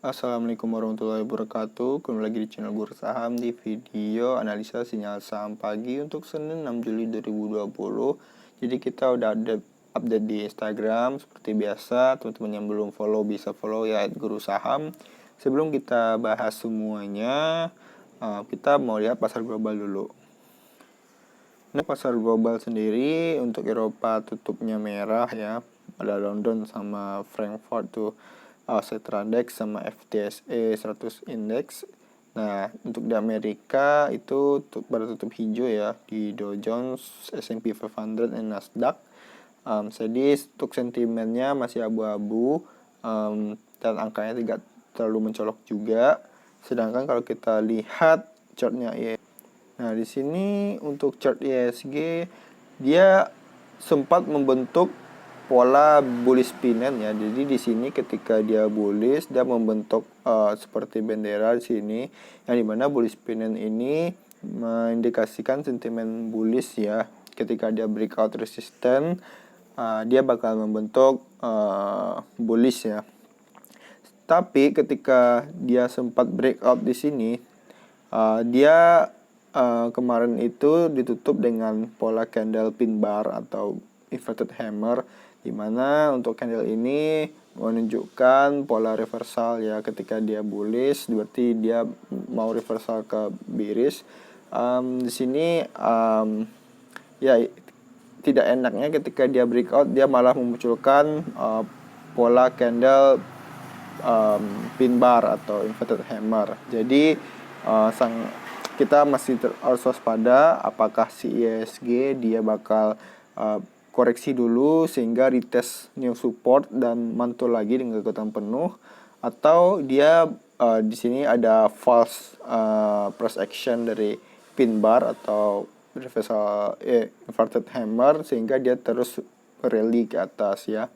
Assalamualaikum warahmatullahi wabarakatuh. Kembali lagi di channel Guru Saham di video analisa sinyal saham pagi untuk Senin 6 Juli 2020. Jadi kita udah update di Instagram seperti biasa. Teman-teman yang belum follow bisa follow ya @guru saham. Sebelum kita bahas semuanya, kita mau lihat pasar global dulu. Nah, pasar global sendiri untuk Eropa tutupnya merah ya. Ada London sama Frankfurt tuh. Cetradex sama FTSE 100 Index. Nah, untuk di Amerika itu baru tutup hijau ya di Dow Jones, S&P 500, dan Nasdaq. Jadi untuk sentimennya masih abu-abu, dan angkanya tidak terlalu mencolok juga. Sedangkan kalau kita lihat chartnya nah di sini untuk chart ISG dia sempat membentuk pola bullish pennant ya. Jadi di sini ketika dia bullish dia membentuk seperti bendera di sini, yang dimana bullish pennant ini mengindikasikan sentimen bullish ya. Ketika dia breakout resistance, dia bakal membentuk bullish ya. Tapi ketika dia sempat breakout di sini, dia kemarin itu ditutup dengan pola candle pin bar atau inverted hammer, dimana untuk candle ini menunjukkan pola reversal ya. Ketika dia bullish berarti dia mau reversal ke bearish. Di sini ya tidak enaknya ketika dia breakout dia malah memunculkan pola candle pin bar atau inverted hammer. Jadi kita masih harus waspada apakah si ISG dia bakal koreksi dulu sehingga retest new support dan mantul lagi dengan kekuatan penuh, atau dia di sini ada false price action dari pin bar atau reversal inverted hammer sehingga dia terus rally ke atas ya.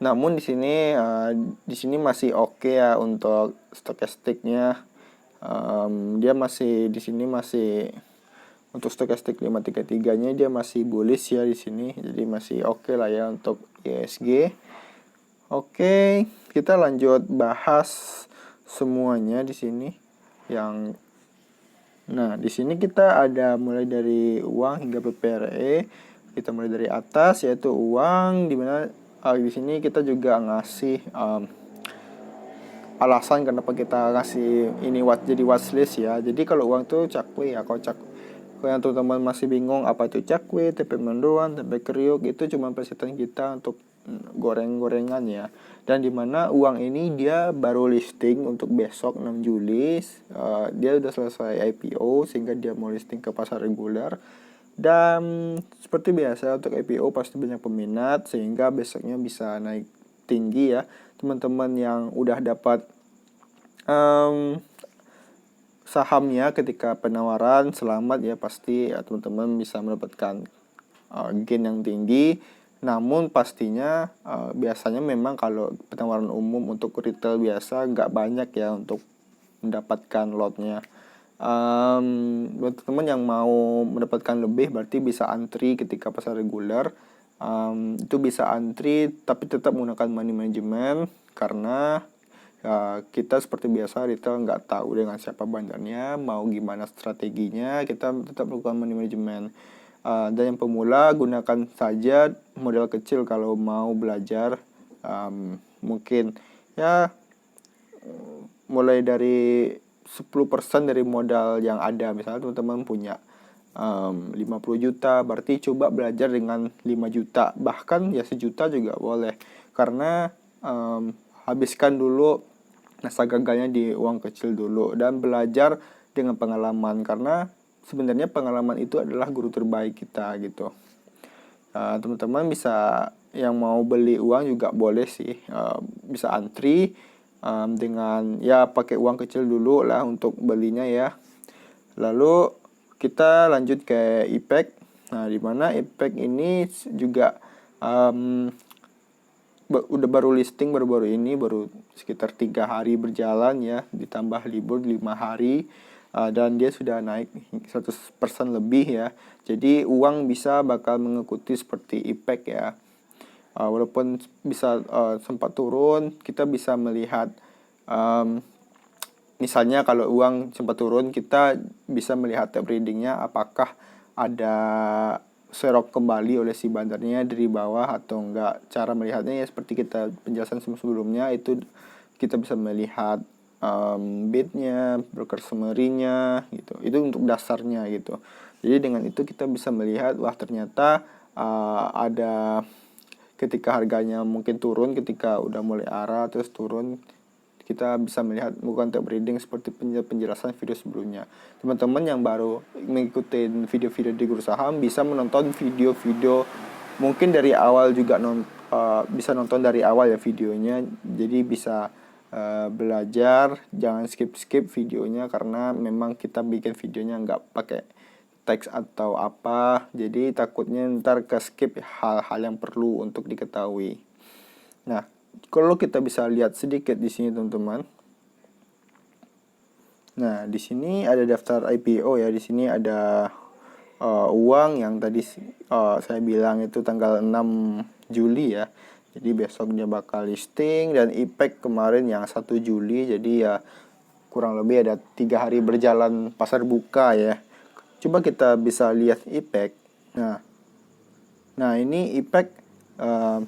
Namun di sini masih oke ya untuk stokastiknya. Dia masih di sini masih untuk stokastik 533-nya dia masih bullish ya di sini. Jadi masih oke lah ya untuk ISG. Oke, kita lanjut bahas semuanya di sini. Nah, di sini kita ada mulai dari uang hingga PPRE. Kita mulai dari atas yaitu uang, dimana di sini kita juga ngasih alasan kenapa kita kasih ini jadi watchlist ya. Jadi kalau uang tuh cakwe ya, kalau yang teman-teman masih bingung apa itu cakwe, tempe mendoan, tempe kriuk, itu cuma persetan kita untuk goreng-gorengan ya. Dan dimana uang ini dia baru listing untuk besok 6 Juli, dia udah selesai IPO sehingga dia mau listing ke pasar reguler. Dan seperti biasa untuk IPO pasti banyak peminat sehingga besoknya bisa naik tinggi ya. Teman-teman yang udah dapat sahamnya ketika penawaran, selamat ya, pasti ya, teman-teman bisa mendapatkan gain yang tinggi. Namun pastinya biasanya memang kalau penawaran umum untuk retail biasa nggak banyak ya untuk mendapatkan lotnya. Buat teman-teman yang mau mendapatkan lebih berarti bisa antri ketika pasar reguler. Itu bisa antri tapi tetap menggunakan money management, karena kita seperti biasa retail nggak tahu dengan siapa bandarnya, mau gimana strateginya, kita tetap melakukan money management. Dan yang pemula gunakan saja modal kecil kalau mau belajar. Mungkin ya mulai dari 10% dari modal yang ada. Misalnya teman-teman punya 50 juta, berarti coba belajar dengan 5 juta, bahkan ya 1 juta juga boleh, karena habiskan dulu rasa gagalnya di uang kecil dulu dan belajar dengan pengalaman, karena sebenarnya pengalaman itu adalah guru terbaik kita gitu. Teman-teman bisa yang mau beli uang juga boleh sih, bisa antri dengan ya pakai uang kecil dulu lah untuk belinya ya. Lalu kita lanjut ke IPEC. Nah, di mana IPEC ini juga udah baru listing baru-baru ini, baru sekitar 3 hari berjalan ya, ditambah libur 5 hari, dan dia sudah naik 100% lebih ya. Jadi uang bisa bakal mengikuti seperti IPEC ya. Walaupun bisa sempat turun, kita bisa melihat Misalnya kalau uang sempat turun, kita bisa melihat top readingnya apakah ada serok kembali oleh si bandarnya dari bawah atau enggak. Cara melihatnya ya seperti kita penjelasan sebelumnya, itu kita bisa melihat bidnya, broker summary-nya gitu. Itu untuk dasarnya gitu. Jadi dengan itu kita bisa melihat wah ternyata ada ketika harganya mungkin turun, ketika udah mulai arah terus turun, kita bisa melihat bukan top reading seperti penjelasan video sebelumnya. Teman-teman yang baru mengikuti video-video di Guru Saham bisa menonton video-video mungkin dari awal juga, bisa nonton dari awal ya videonya, jadi bisa belajar, jangan skip videonya karena memang kita bikin videonya nggak pakai teks atau apa, jadi takutnya ntar ke skip hal-hal yang perlu untuk diketahui. Nah, kalau kita bisa lihat sedikit di sini teman-teman. Nah, di sini ada daftar IPO ya. Di sini ada uang yang tadi saya bilang itu tanggal 6 Juli ya. Jadi besok dia bakal listing, dan IPEC kemarin yang 1 Juli. Jadi ya kurang lebih ada 3 hari berjalan pasar buka ya. Coba kita bisa lihat IPEC. Nah ini IPEC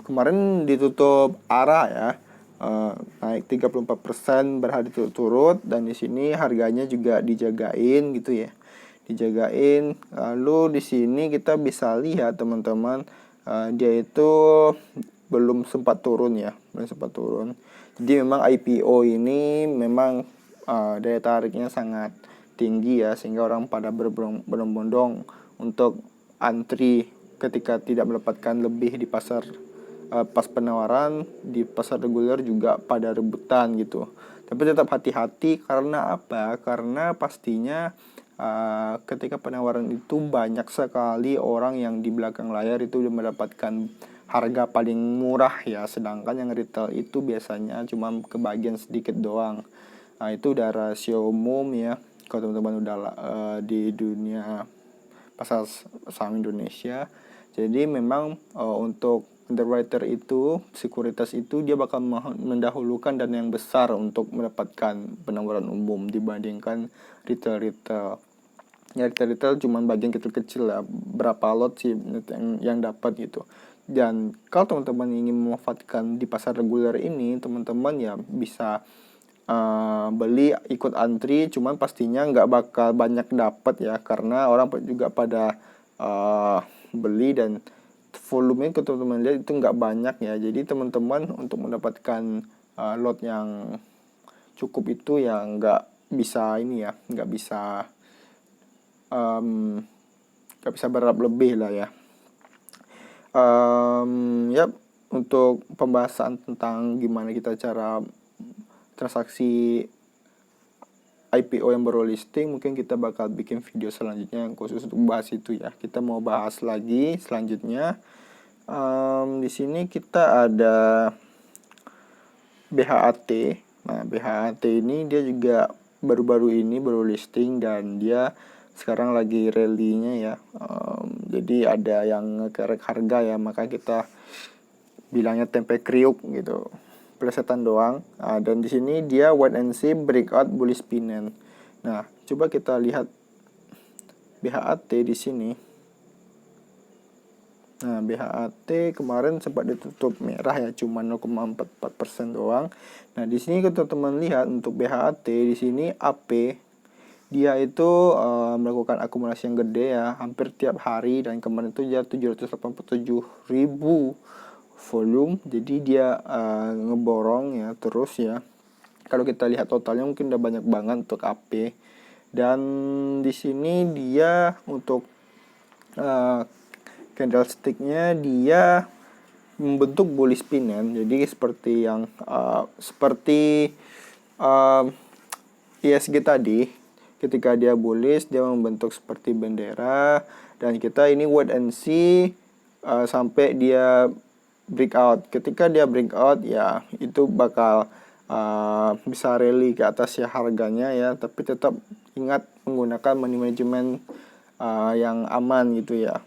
kemarin ditutup arah ya, naik 34% berhari turut-turut, dan di sini harganya juga dijagain gitu ya, dijagain. Lalu di sini kita bisa lihat teman-teman, dia itu belum sempat turun ya, belum sempat turun. Jadi memang IPO ini memang daya tariknya sangat tinggi ya, sehingga orang pada berbondong-bondong untuk antri ketika tidak mendapatkan lebih di pasar pas penawaran. Di pasar reguler juga pada rebutan gitu. Tapi tetap hati-hati karena apa? Karena pastinya ketika penawaran itu banyak sekali orang yang di belakang layar itu udah mendapatkan harga paling murah ya, sedangkan yang retail itu biasanya cuma kebagian sedikit doang. Nah itu udah rasio umum ya, kalau teman-teman udah di dunia pasar saham Indonesia. Jadi memang untuk underwriter itu, sekuritas itu dia bakal mendahulukan dana yang besar untuk mendapatkan penawaran umum dibandingkan retail. Ya retail cuma bagian kecil-kecil lah, berapa lot sih yang dapat gitu. Dan kalau teman-teman ingin memanfaatkan di pasar reguler ini, teman-teman ya bisa beli ikut antri, cuman pastinya nggak bakal banyak dapat ya, karena orang juga pada beli, dan volume itu teman-teman lihat itu nggak banyak ya. Jadi teman-teman untuk mendapatkan lot yang cukup itu ya nggak bisa ini ya, nggak bisa berharap lebih lah ya. Yap, untuk pembahasan tentang gimana kita cara transaksi IPO yang baru listing, mungkin kita bakal bikin video selanjutnya yang khusus untuk bahas itu ya. Kita mau bahas lagi selanjutnya. Di sini kita ada BHAT. Nah, BHAT ini dia juga baru-baru ini baru listing, dan dia sekarang lagi rally-nya ya. Jadi ada yang ngekerek harga ya, maka kita bilangnya tempe kriuk gitu, plesetan doang. Dan di sini dia wait and see breakout bullish pennant. Nah, coba kita lihat BHAT di sini. Nah, BHAT kemarin sempat ditutup merah ya, cuma 0,44% doang. Nah, di sini teman-teman lihat untuk BHAT di sini AP dia itu melakukan akumulasi yang gede ya, hampir tiap hari, dan kemarin itu dia 787.000 volume. Jadi dia ngeborong ya terus ya. Kalau kita lihat totalnya mungkin udah banyak banget untuk AP. Dan di sini dia untuk candlesticknya dia membentuk bullish pennant. Jadi seperti yang ISG tadi, ketika dia bullish dia membentuk seperti bendera, dan kita ini wait and see sampai dia breakout. Ketika dia breakout ya itu bakal bisa rally ke atas ya harganya ya, tapi tetap ingat menggunakan money management yang aman gitu ya.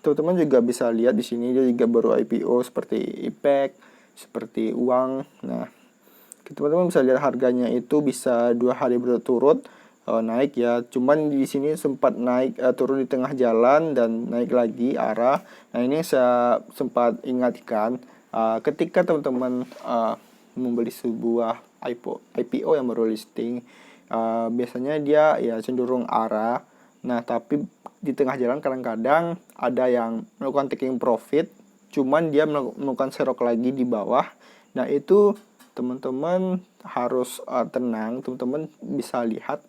Teman-teman juga bisa lihat di sini dia juga baru IPO seperti IPEC. seperti uang. Nah, teman-teman bisa lihat harganya itu bisa 2 hari berturut-turut naik ya. Cuman di sini sempat naik turun di tengah jalan dan naik lagi arah. Nah, ini saya sempat ingatkan ketika teman-teman membeli sebuah IPO yang baru listing, biasanya dia ya cenderung arah. Nah, tapi di tengah jalan kadang-kadang ada yang melakukan taking profit, cuman dia melakukan serok lagi di bawah. Nah, itu teman-teman harus tenang. Teman-teman bisa lihat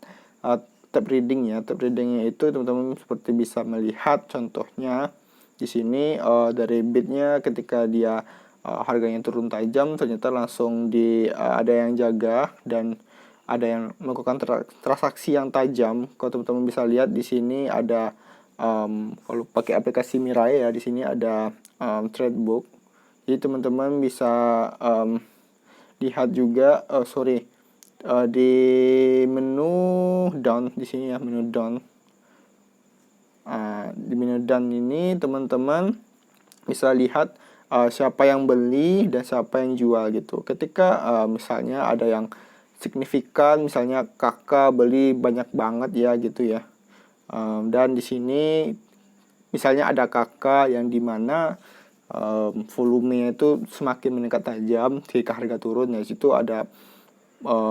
tab readingnya. Tab readingnya itu teman-teman seperti bisa melihat contohnya di sini dari bidnya ketika dia harganya turun tajam, ternyata langsung ada yang jaga dan ada yang melakukan transaksi yang tajam. Kalau teman-teman bisa lihat di sini ada kalau pakai aplikasi Mirai ya, di sini ada trade book. Jadi teman-teman bisa lihat juga di menu down di sini ya, menu down. Di menu down ini teman-teman bisa lihat siapa yang beli dan siapa yang jual gitu. Ketika misalnya ada yang signifikan, misalnya kakak beli banyak banget ya gitu ya. Dan di sini misalnya ada kakak yang dimana volumenya itu semakin meningkat tajam ketika harga turun, ya situ ada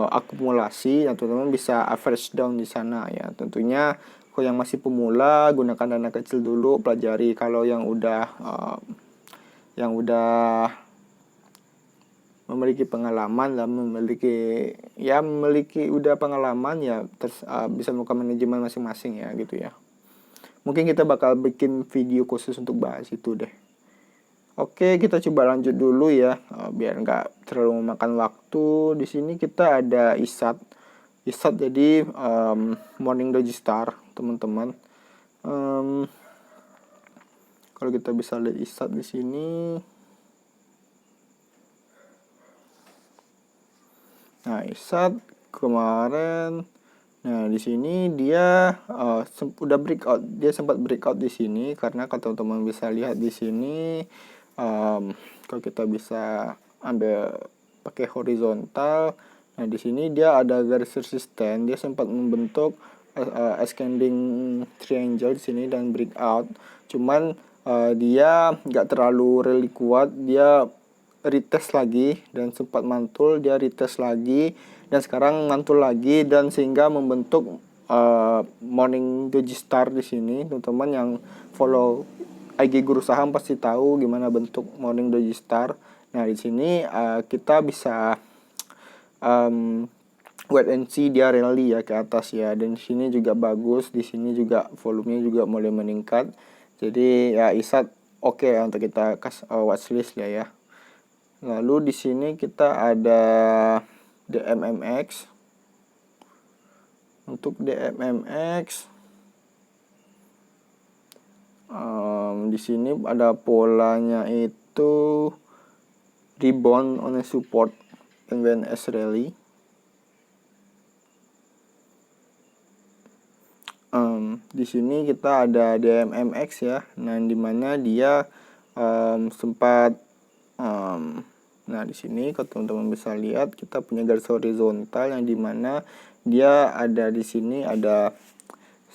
akumulasi. Yang teman-teman bisa average down di sana ya. Tentunya kalau yang masih pemula gunakan dana kecil dulu, pelajari. Kalau yang udah memiliki pengalaman dan memiliki udah pengalaman ya, bisa melakukan manajemen masing-masing ya gitu ya. Mungkin kita bakal bikin video khusus untuk bahas itu deh. Oke, kita coba lanjut dulu ya, biar nggak terlalu memakan waktu. Di sini kita ada ISAT. ISAT jadi Morning Doji Star, teman-teman. Kalau kita bisa lihat ISAT di sini. Nah, ISAT kemarin, nah di sini dia udah breakout. Dia sempat breakout di sini karena kalau teman-teman bisa lihat di sini, kalau kita bisa ambil pakai horizontal. Nah, di sini dia ada garis resisten. Dia sempat membentuk ascending triangle di sini dan breakout. Cuman dia nggak terlalu really kuat. Dia retest lagi dan sempat mantul, dia retest lagi dan sekarang mantul lagi, dan sehingga membentuk Morning Doji Star di sini. Teman-teman yang follow IG Guru Saham pasti tahu gimana bentuk Morning Doji Star. Nah, di sini kita bisa wait and see dia rally ya ke atas ya, dan di sini juga bagus. Di sini juga volumenya juga mulai meningkat. Jadi ya ISAT oke ya untuk kita watchlist ya. Lalu di sini kita ada DMMX. Untuk DMMX di sini ada polanya itu rebound on a support and then S rally. Di sini kita ada DMMX ya. Nah, dimana dia sempat nah, di sini kalau teman-teman bisa lihat kita punya garis horizontal yang dimana dia ada di sini ada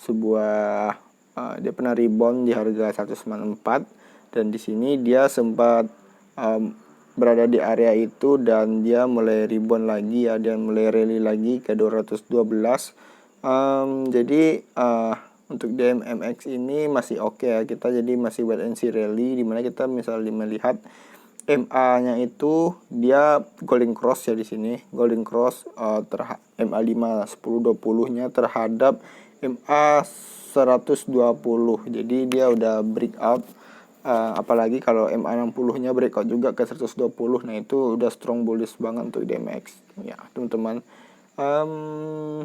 sebuah dia pernah rebound di harga 194, dan di sini dia sempat berada di area itu dan dia mulai rebound lagi ya, dia mulai rally lagi ke 212. Jadi untuk DMMX ini masih oke ya, kita jadi masih wait and see rally, dimana kita misalnya melihat MA-nya itu dia golden cross ya di sini. Golden cross MA 5 10 20-nya terhadap MA 120. Jadi dia udah breakout. Apalagi kalau MA 60-nya breakout juga ke 120. Nah, itu udah strong bullish banget untuk DMX. Ya, teman-teman.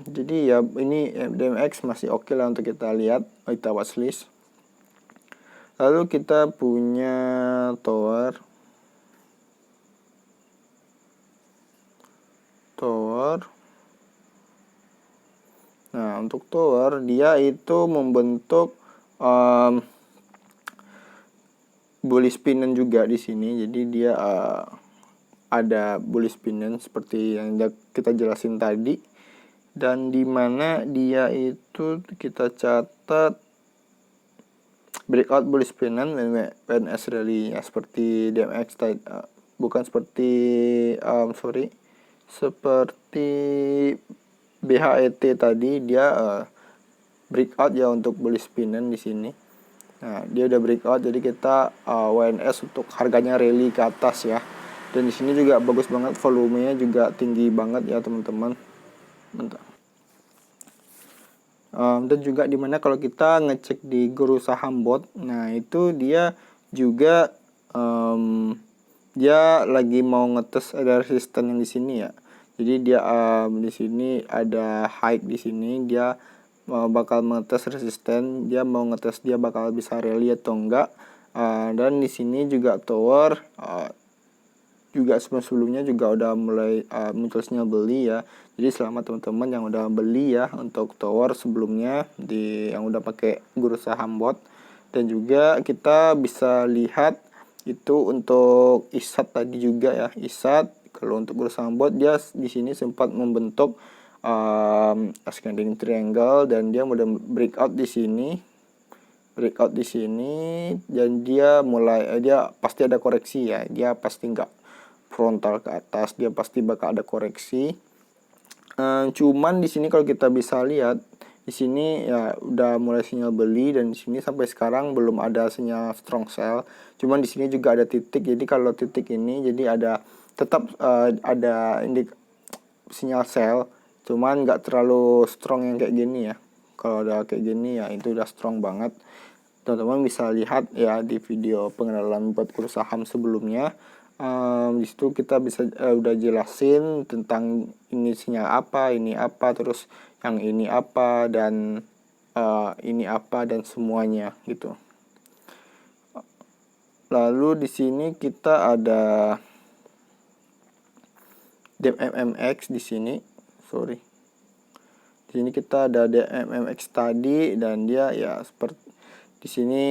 Jadi ya ini DMX masih oke lah untuk kita lihat, kita watchlist. Lalu kita punya Tower. Nah, untuk Tower dia itu membentuk bullish pennant juga di sini. Jadi dia ada bullish pinion seperti yang kita jelasin tadi, dan dimana dia itu kita catat breakout bullish pinion WNS rally ya, seperti DMX tadi, bukan seperti seperti BHET tadi, dia breakout ya untuk bullish pinion di sini. Nah, dia udah breakout, jadi kita WNS untuk harganya rally ke atas ya. Dan di sini juga bagus banget, volumenya juga tinggi banget ya teman-teman. Dan juga dimana kalau kita ngecek di Guru Saham Bot, nah itu dia juga dia lagi mau ngetes ada resisten yang di sini ya. Jadi dia di sini ada high di sini, dia bakal ngetes resisten, dia mau ngetes dia bakal bisa rally atau enggak. Dan di sini juga tower juga sebelumnya juga udah mulai muncul sinyal beli ya. Jadi selamat teman-teman yang udah beli ya untuk tower sebelumnya yang udah pakai Guru Saham Bot. Dan juga kita bisa lihat itu untuk ISAT tadi juga ya. ISAT kalau untuk Guru Saham Bot, dia di sini sempat membentuk ascending triangle, dan dia udah breakout di sini, dan dia pasti ada koreksi ya. Dia pasti nggak frontal ke atas, dia pasti bakal ada koreksi. Cuman di sini kalau kita bisa lihat di sini ya udah mulai sinyal beli, dan di sini sampai sekarang belum ada sinyal strong sell. Cuman di sini juga ada titik, jadi kalau titik ini jadi tetap ada sinyal sell, cuman nggak terlalu strong yang kayak gini ya. Kalau udah kayak gini ya itu udah strong banget. Teman-teman bisa lihat ya di video pengenalan buat Guru Saham sebelumnya. Di situ kita bisa udah jelasin tentang ini sinyal apa, ini apa, terus yang ini apa, dan ini apa, dan semuanya gitu. Lalu di sini kita ada DMMX di sini. Di sini kita ada DMMX tadi, dan dia ya seperti di sini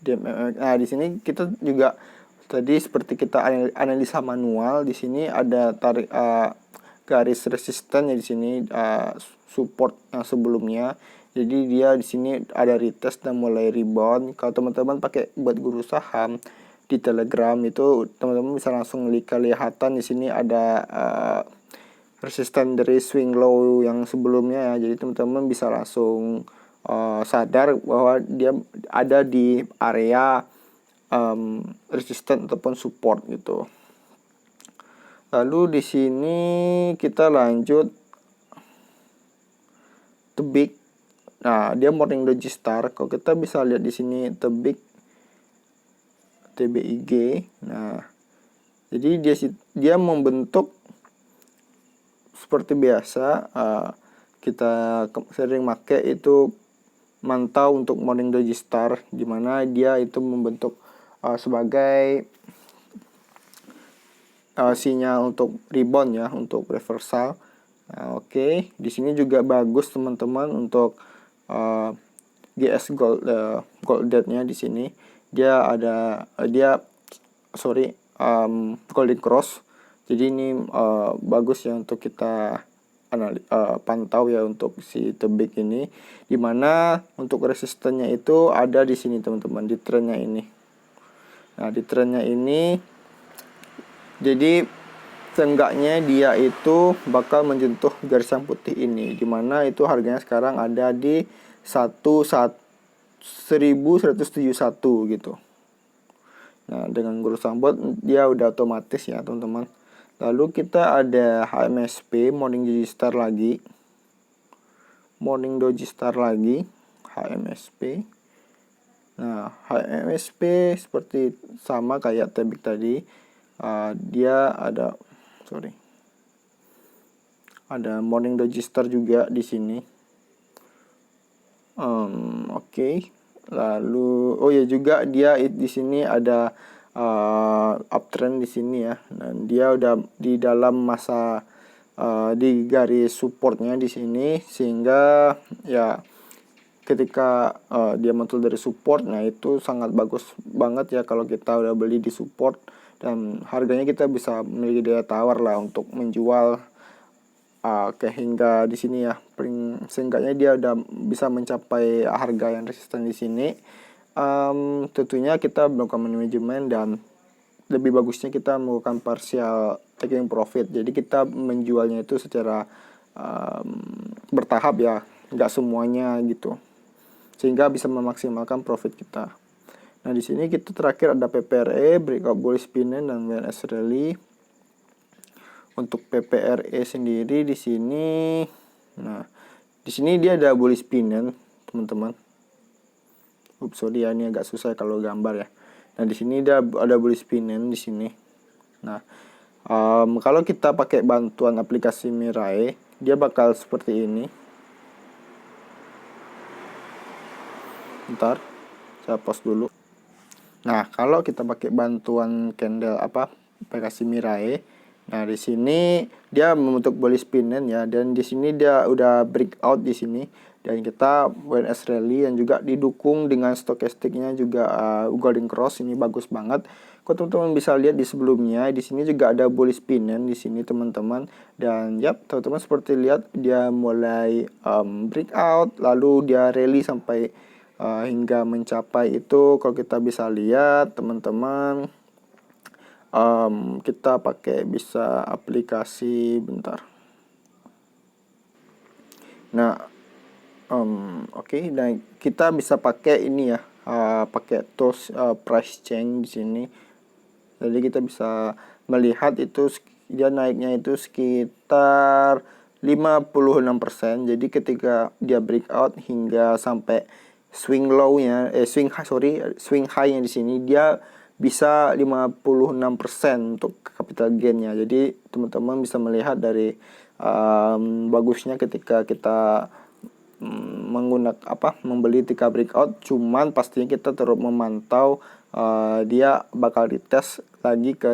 DMMX. Nah, di sini kita juga tadi seperti kita analisa manual, di sini ada tarik garis resisten ya, di sini support yang sebelumnya. Jadi dia di sini ada retest dan mulai rebound. Kalau teman-teman pakai buat Guru Saham di Telegram itu, teman-teman bisa langsung kelihatan di sini ada resisten dari swing low yang sebelumnya ya. Jadi teman-teman bisa langsung sadar bahwa dia ada di area resisten ataupun support gitu. Lalu di sini kita lanjut tebik. Nah, dia morning doji star. Kalau kita bisa lihat di sini tebik TBIG. Nah, jadi dia membentuk seperti biasa. Kita sering pakai itu mantau untuk morning doji star, dimana dia itu membentuk sebagai sinyal untuk rebound ya, untuk reversal. Nah, oke. Di sini juga bagus teman-teman untuk GS Golded-nya di sini. Dia ada Golden Cross. Jadi ini bagus ya untuk kita pantau ya untuk si tebik ini, dimana untuk resistennya itu ada di sini teman-teman, di trennya ini. Nah, di trennya ini jadi seenggaknya dia itu bakal menyentuh garis yang putih ini, dimana itu harganya sekarang ada di 1171 gitu. Nah, dengan Guru Saham Bot dia udah otomatis ya teman-teman. Lalu kita ada HMSP, Morning Doji Star lagi. HMSP. Nah, HMSP seperti sama kayak tebik tadi. Dia ada Morning Doji Star juga di sini. Oke. Lalu juga dia di sini ada uptrend di sini ya, dan dia udah di dalam masa di garis supportnya di sini, sehingga ya ketika dia muncul dari support, nah itu sangat bagus banget ya kalau kita udah beli di support, dan harganya kita bisa memiliki daya tawar lah untuk menjual ke hingga di sini ya. Seenggaknya dia udah bisa mencapai harga yang resisten di sini. Tentunya kita melakukan manajemen, dan lebih bagusnya kita melakukan partial taking profit. Jadi kita menjualnya itu secara bertahap ya, nggak semuanya gitu, sehingga bisa memaksimalkan profit kita. Nah di sini kita terakhir ada PPRE, breakout bullish pennant, dan WNS rally. Untuk PPRE sendiri di sini, nah di sini dia ada bullish pennant teman-teman. Sorry ya, ini agak susah kalau gambar ya. Nah di sini dia ada bullish pennant di sini. Nah kalau kita pakai bantuan aplikasi Mirai, dia bakal seperti ini. Bentar, saya pause dulu. Nah kalau kita pakai bantuan candle aplikasi Mirai, nah di sini dia membentuk bullish pennant ya, dan di sini dia udah breakout di sini, dan kita WNS rally, dan juga didukung dengan stokastiknya juga golden cross. Ini bagus banget. Kok teman-teman bisa lihat di sebelumnya, di sini juga ada bullish pennant di sini teman-teman, dan teman-teman seperti lihat dia mulai breakout, lalu dia rally sampai hingga mencapai itu. Kalau kita bisa lihat teman-teman, kita pakai bisa aplikasi, bentar. Nah oke, dan kita bisa pakai ini ya, pakai tools price change di sini. Jadi kita bisa melihat itu dia naiknya itu sekitar 56%. Jadi ketika dia breakout hingga sampai swing low-nya swing high-nya di sini, dia bisa 56% untuk capital gain-nya. Jadi teman-teman bisa melihat dari bagusnya ketika kita membeli ketika breakout. Cuman pastinya kita terus memantau dia bakal dites lagi ke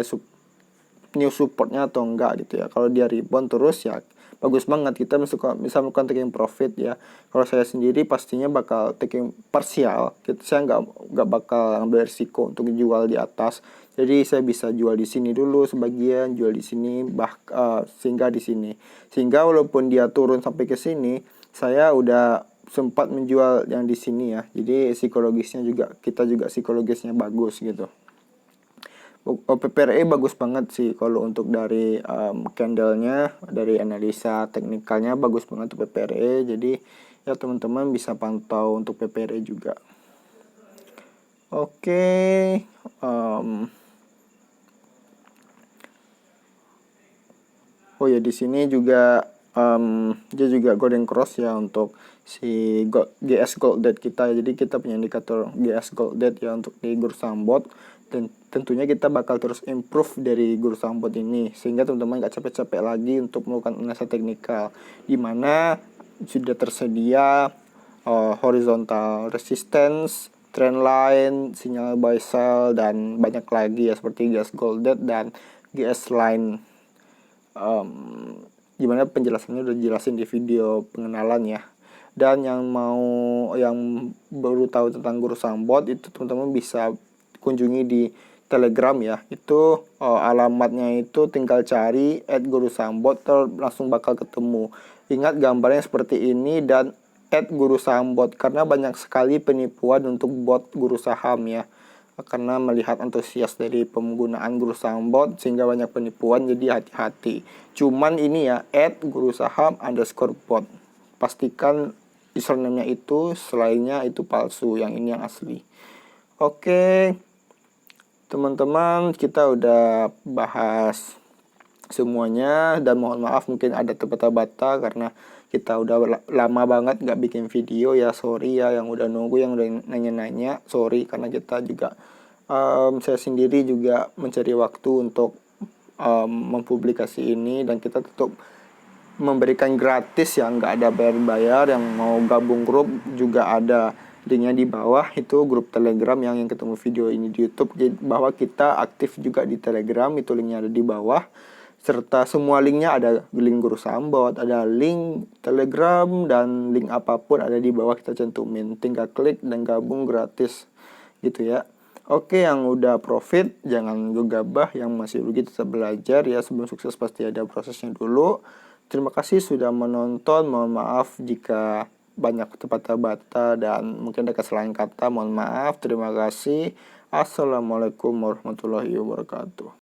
new supportnya atau enggak gitu ya. Kalau dia rebound terus ya bagus banget, kita bisa melakukan taking profit ya. Kalau saya sendiri pastinya bakal taking partial, saya nggak bakal ambil risiko untuk jual di atas. Jadi saya bisa jual di sini dulu sebagian, jual di sini, sehingga di sini, sehingga walaupun dia turun sampai ke sini, saya udah sempat menjual yang di sini ya. Jadi kita juga psikologisnya bagus gitu. PPRE bagus banget sih kalau untuk dari candlenya, dari analisa teknikalnya bagus banget untuk PPRE. Jadi ya teman-teman bisa pantau untuk PPRE juga. Oke, oh ya di sini juga dia juga golden cross ya untuk si GS Gold Debt kita. Jadi kita punya indikator GS Gold Debt ya untuk di Gursambot, dan tentunya kita bakal terus improve dari Gursambot ini, sehingga teman-teman gak capek-capek lagi untuk melakukan analisa teknikal, dimana sudah tersedia horizontal resistance, trend line, sinyal buy sell, dan banyak lagi ya seperti GS Gold Debt dan GS line. Gimana penjelasannya udah jelasin di video pengenalan ya. Dan yang baru tahu tentang Gursambot itu teman-teman bisa kunjungi di Telegram ya. Itu alamatnya itu tinggal cari @Gursambot, langsung bakal ketemu. Ingat gambarnya seperti ini dan @Gursambot, karena banyak sekali penipuan untuk bot guru saham ya. Karena melihat antusias dari penggunaan Gursambot sehingga banyak penipuan, jadi hati-hati. Cuman ini ya @gurusaham_bot. Pastikan username-nya itu, selainnya itu palsu, yang ini yang asli. Oke, teman-teman, kita udah bahas semuanya, dan mohon maaf mungkin ada terbata-bata karena kita udah lama banget nggak bikin video ya. Sorry ya yang udah nunggu, yang udah nanya-nanya, sorry, karena kita juga saya sendiri juga mencari waktu untuk mempublikasi ini, dan kita tetap memberikan gratis ya, nggak ada bayar-bayar. Yang mau gabung grup juga ada linknya di bawah, itu grup Telegram yang ketemu video ini di YouTube. Jadi bahwa kita aktif juga di Telegram, itu linknya ada di bawah. serta semua linknya, ada link Guru Sahambot, ada link Telegram, dan link apapun ada di bawah kita cantumin. Tinggal klik dan gabung gratis gitu ya. Oke, yang udah profit jangan gegabah, yang masih rugi tetap belajar ya. Sebelum sukses pasti ada prosesnya dulu. Terima kasih sudah menonton. Mohon maaf jika banyak tepat bata dan mungkin ada kesalahan kata. Mohon maaf. Terima kasih. Assalamualaikum warahmatullahi wabarakatuh.